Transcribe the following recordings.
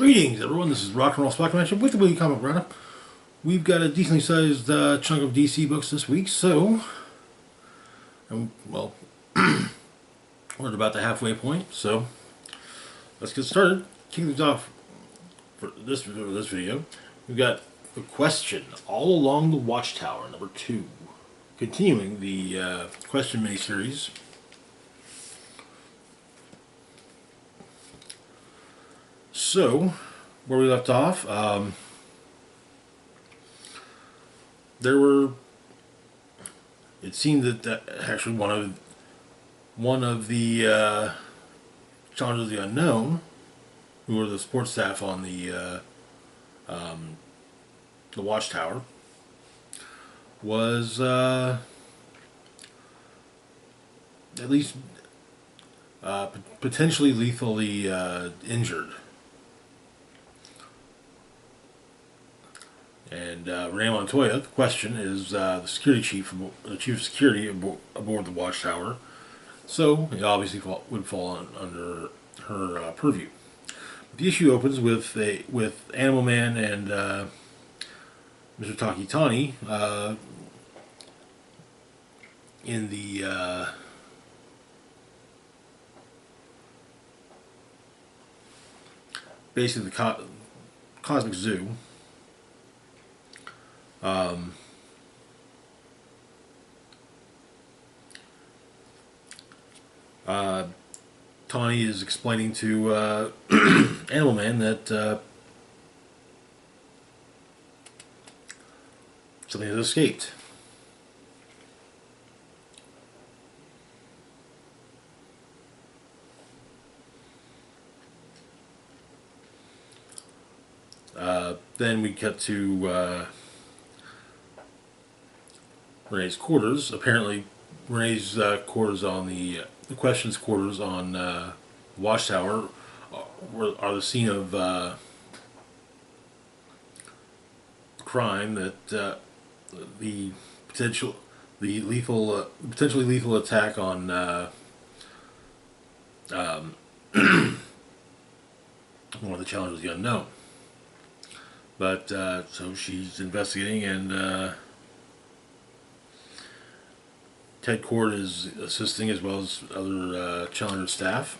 Greetings, everyone. This is Rock and Roll Spot Convention with the Weekly Comic Roundup. We've got a decently sized chunk of DC books this week, so, well, we're at about the halfway point, so let's get started. Kicking things off for this video, we've got The Question, All Along the Watchtower, number 2. Continuing the Question miniseries. So, where we left off, it seemed that actually one of the Challengers of the Unknown, who were the support staff on the Watchtower, was at least potentially lethally injured. And Renee Montoya, the Question, is the security chief, the chief of security aboard the Watchtower, so it obviously would fall under her purview. The issue opens with Animal Man and Mr. Takitani in the basically the Cosmic Zoo. Tawny is explaining to Animal Man that something has escaped. Then we cut to Renee's quarters. Apparently, Renee's quarters on the Question's quarters on Watchtower are the scene of crime that the potentially lethal attack on one of the Challengers of the Unknown. But so she's investigating, and Ted Cord is assisting, as well as other Challenger staff.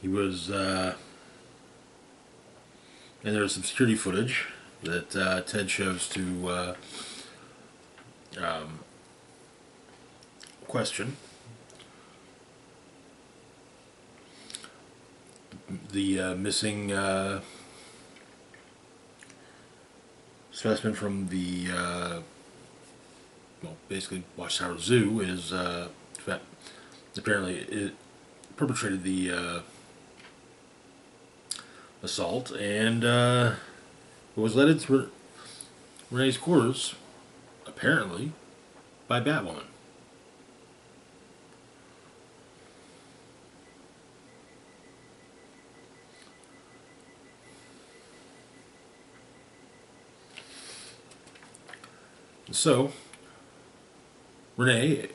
He was, and there's some security footage that Ted shows to Question. The missing specimen from the basically Watchtower Zoo is apparently it perpetrated the assault, and was led into Renee's quarters, apparently, by Batwoman. So, Renee,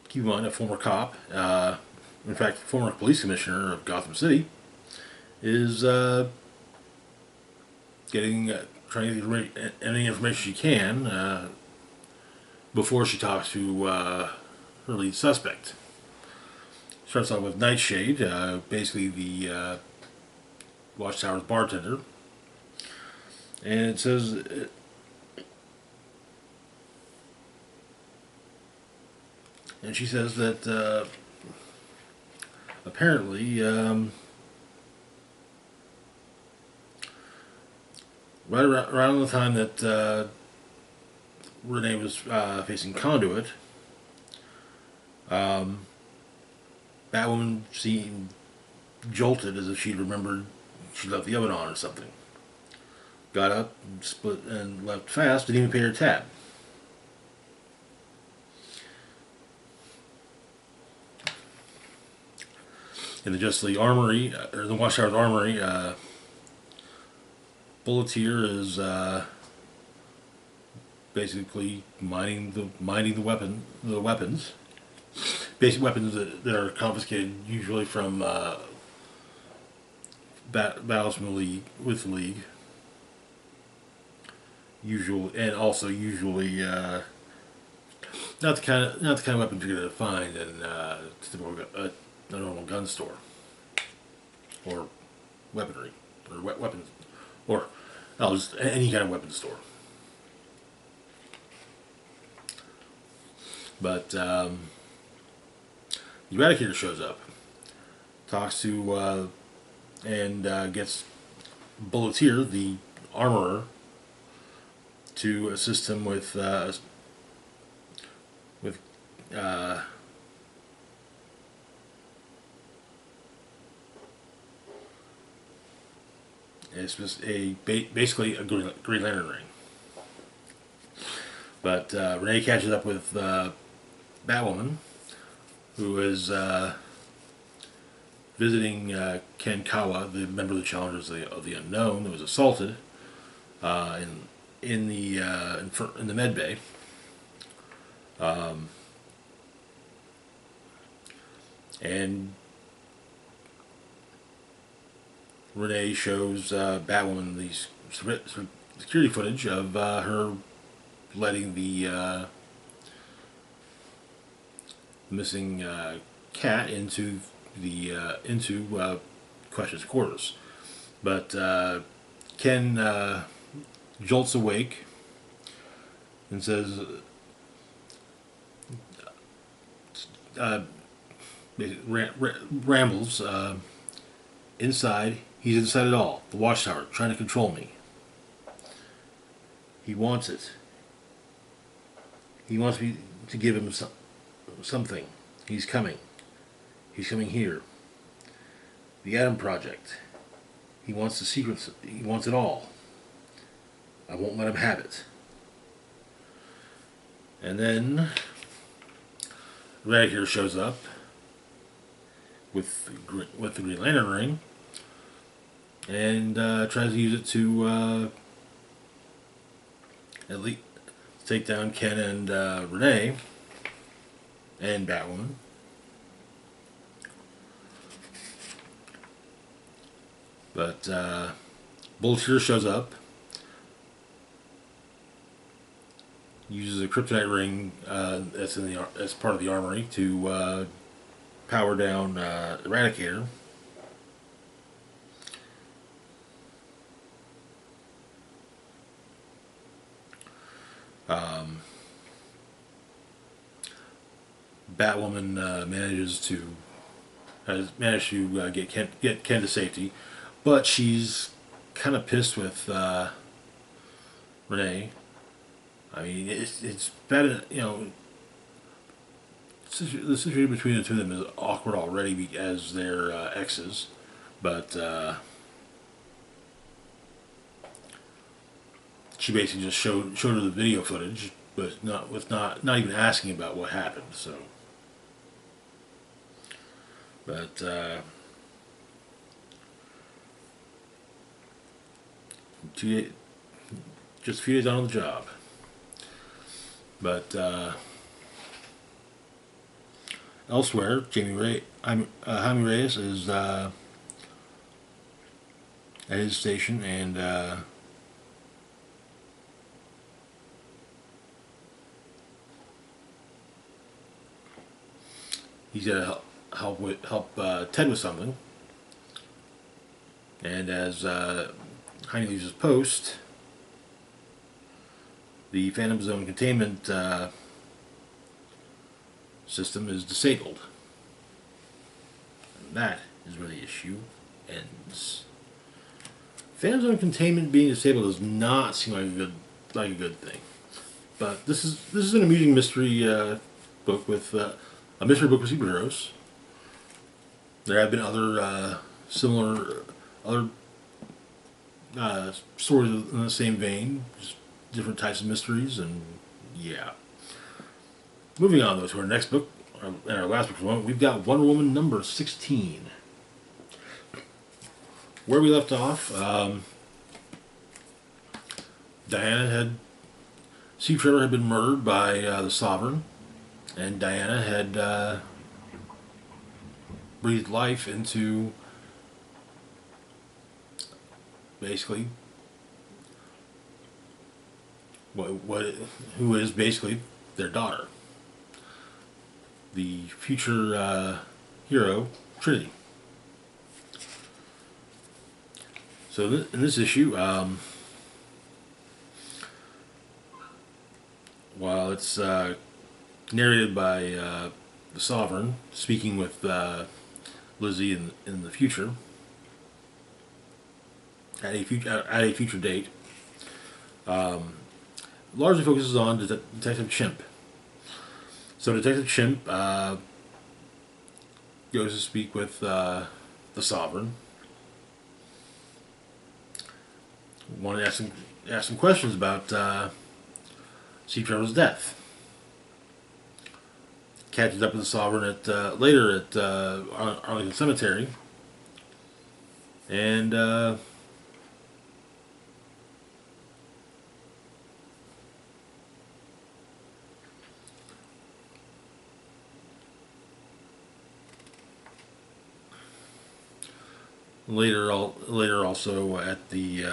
keep in mind, a former cop, in fact, former police commissioner of Gotham City, is trying to get any information she can before she talks to her lead suspect. Starts off with Nightshade, basically the Watchtower's bartender, and it says. And she says that apparently right around the time that Renee was facing Conduit, Batwoman seemed jolted, as if she remembered she left the oven on or something. Got up, and split, and left fast, didn't even pay her tab. In the Justice League Armory, or the Watchtower's Armory, Bulleteer is basically mining the weapons, basic weapons that are confiscated usually from battles from the league with the league. And also usually not the kind of weapons you're gonna find in a normal gun store or weaponry or weapons or just any kind of weapon store. But the Eradicator shows up, talks to and gets Bulleteer, the armorer, to assist him with uh, it's just basically a Green Lantern ring. But Renee catches up with Batwoman, who is visiting Ken Kawa, the member of the Challengers of the Unknown, that was assaulted in the med bay. And Renee shows Batwoman these security footage of her letting the missing cat into Question's quarters. But Ken jolts awake and says, rambles, inside, he's inside it all. The Watchtower, trying to control me. He wants it. He wants me to give him something. He's coming. He's coming here. The Atom Project. He wants the secrets. He wants it all. I won't let him have it. And then Eradicator shows up with the Green Lantern ring and tries to use it to at least take down Ken and Renee and Batwoman. But Bulleteer shows up, uses a kryptonite ring that's part of the armory to power down Eradicator. Batwoman has managed to get Ken to safety, but she's kind of pissed with Renee. I mean, it's bad, you know. The situation between the two of them is awkward already as they're exes, but she basically just showed her the video footage, but not even asking about what happened. So, but just a few days on the job, but. Elsewhere, Jaime Reyes is at his station, and he's got to help Ted with something. And as Jaime leaves his post, the Phantom Zone containment system is disabled, and that is where the issue ends. Phantom Zone containment being disabled does not seem like a good thing, but this is an amusing mystery book with a mystery book with superheroes. There have been other similar stories in the same vein, just different types of mysteries, and yeah. Moving on, though, to our next book, and our last book for the moment, we've got Wonder Woman number 16. Where we left off, Diana had Steve Trevor had been murdered by the Sovereign, and Diana had breathed life into basically who is basically their daughter, the future hero Trinity. So in this issue, while it's narrated by the Sovereign speaking with Lizzie in the future at a future date, largely focuses on Detective Chimp. So Detective Chimp goes to speak with the Sovereign. Wanted to ask some questions about Steve Trevor's death. Catches up with the Sovereign later at Arlington Cemetery, and later also at the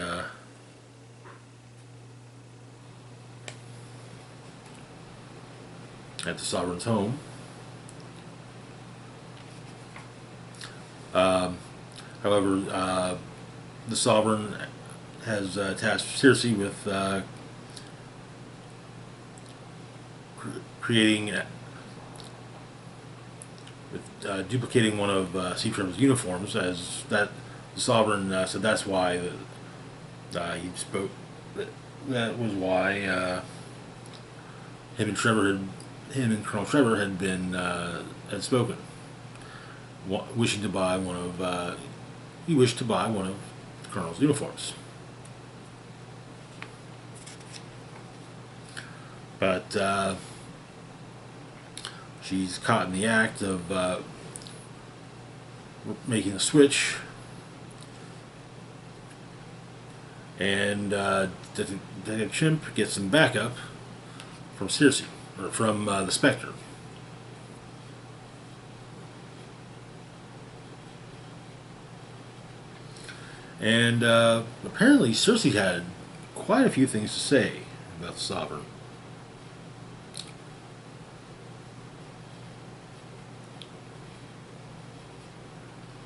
Sovereign's home. However, the Sovereign has tasked Circe with creating, duplicating one of Steve Trevor's uniforms, as that the Sovereign said that's why he spoke. That was why him and Colonel Trevor had spoken, wishing to buy one of he wished to buy one of the Colonel's uniforms. But she's caught in the act of making a switch, and Detective Chimp gets some backup from Circe, or from the Spectre. And apparently Circe had quite a few things to say about the Sovereign.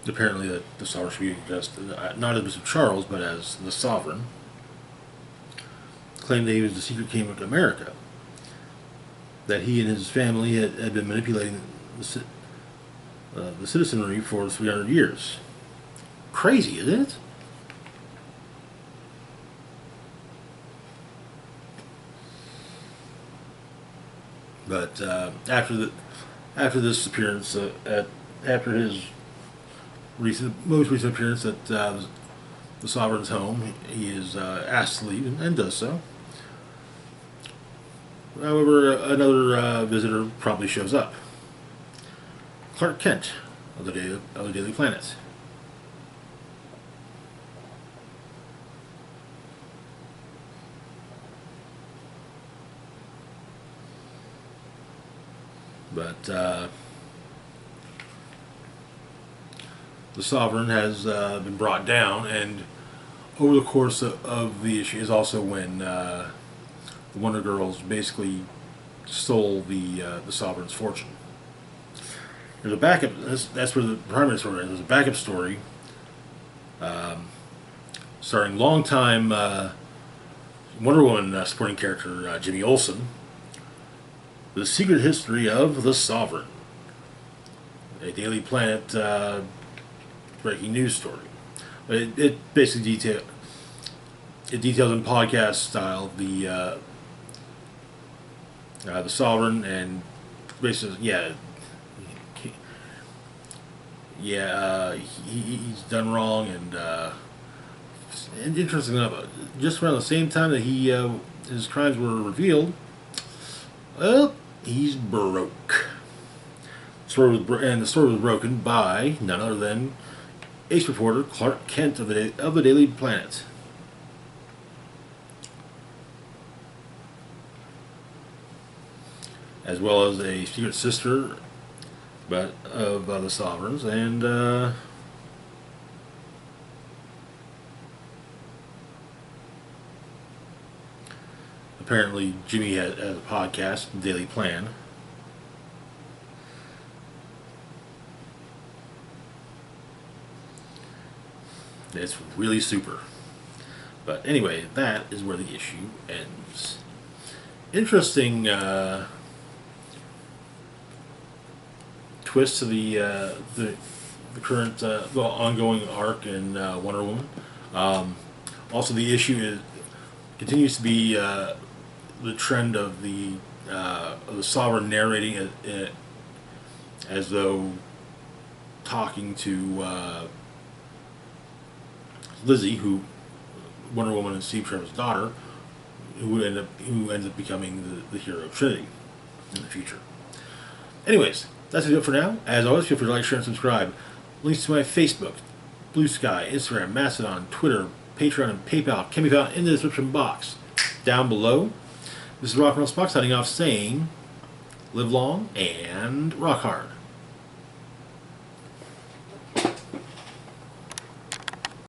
Apparently the Sovereign should be addressed not as Mr. Charles, but as the Sovereign. Claimed that he was the secret king of America. That he and his family had been manipulating the citizenry for 300 years. Crazy, isn't it? But after this appearance, after his most recent appearance at the Sovereign's home, he is asked to leave and does so. However, another visitor promptly shows up. Clark Kent of the Daily Planet. But the Sovereign has been brought down, and over the course of the issue is also when the Wonder Girls basically stole the Sovereign's fortune. There's a backup. That's where the primary story is. There's a backup story starring longtime Wonder Woman supporting character Jimmy Olsen. The Secret History of the Sovereign, a Daily Planet breaking news story. It basically details in podcast style the Sovereign, and basically he's done wrong, and interesting enough, just around the same time that his crimes were revealed, well, he's broke. The story was broken by none other than ace reporter Clark Kent of the Daily Planet. as well as a secret sister, but of the Sovereigns, and apparently Jimmy has a podcast, Daily Plan. It's really super. But anyway, that is where the issue ends. Interesting twist to the current ongoing arc in Wonder Woman. Also, the issue continues to be the trend of the Sovereign narrating it as though talking to Lizzie, who Wonder Woman and Steve Trevor's daughter, who ends up becoming the hero of Trinity in the future. Anyways, that's it for now. As always, feel free to like, share, and subscribe. Links to my Facebook, Blue Sky, Instagram, Mastodon, Twitter, Patreon, and PayPal can be found in the description box down below. This is Rock and Roll Spock signing off, saying, live long and rock hard.